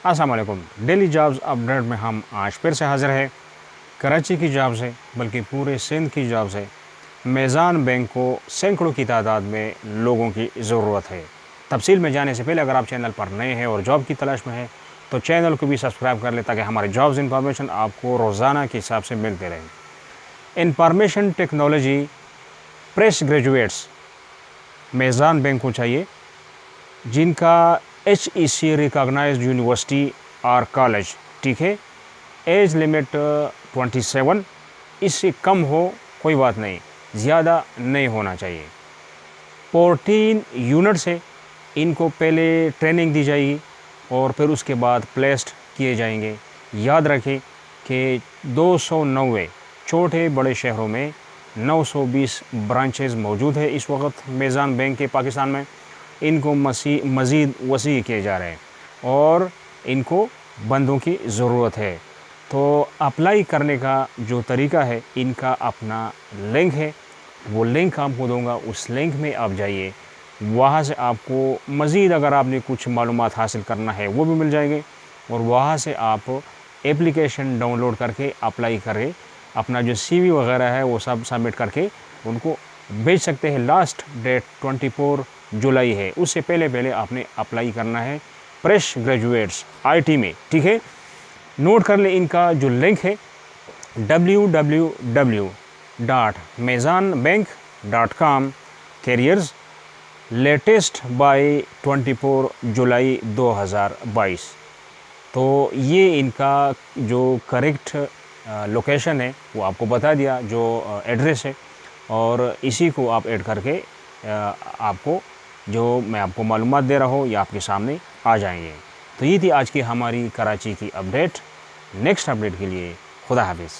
अस्सलाम वालेकुम। Daily jobs update में हम आज फिर से हाज़िर है। कराची की जॉब्स है, बल्कि पूरे सिंध की जॉब्स है। मेज़ान बैंक को सैकड़ों की तादाद में लोगों की ज़रूरत है। तफसील में जाने से पहले अगर आप चैनल पर नए हैं और जॉब की तलाश में हैं तो चैनल को भी सब्सक्राइब कर लें ताकि हमारे जॉब्स इंफॉर्मेशन आपको रोज़ाना के हिसाब से मिलते रहें। Information technology fresh graduates मेज़ान bank को चाहिए जिनका HEC रिकॉग्नाइज्ड यूनिवर्सिटी और कॉलेज, ठीक है। एज लिमिट 27, इससे कम हो कोई बात नहीं, ज़्यादा नहीं होना चाहिए। 14 यूनिट से इनको पहले ट्रेनिंग दी जाएगी और फिर उसके बाद प्लेस्ड किए जाएंगे। याद रखें कि 290 छोटे बड़े शहरों में 920 ब्रांचेज़ मौजूद है इस वक्त मेज़ान बैंक के पाकिस्तान में। इनको मज़ीद वसी किए जा रहे हैं और इनको बंदों की ज़रूरत है। तो अप्लाई करने का जो तरीका है, इनका अपना लिंक है, वो लिंक आपको दूंगा। उस लिंक में आप जाइए, वहाँ से आपको मज़ीद अगर आपने कुछ मालूमात हासिल करना है वो भी मिल जाएंगे और वहाँ से आप एप्लीकेशन डाउनलोड करके अप्लाई करें। अपना जो CV वगैरह है वो सब सबमिट करके उनको भेज सकते हैं। लास्ट डेट 24 जुलाई है, उससे पहले आपने अप्लाई करना है फ्रेश ग्रेजुएट्स IT में, ठीक है। नोट कर ले इनका जो लिंक है www.mezanbank.com कैरियर्स लेटेस्ट बाय 24 जुलाई 2022। तो ये इनका जो करेक्ट लोकेशन है वो आपको बता दिया, जो एड्रेस है, और इसी को आप ऐड करके आपको जो मैं आपको मालूमात दे रहा हूँ ये आपके सामने आ जाएंगे। तो ये थी आज की हमारी कराची की अपडेट। नेक्स्ट अपडेट के लिए खुदा हाफिज़।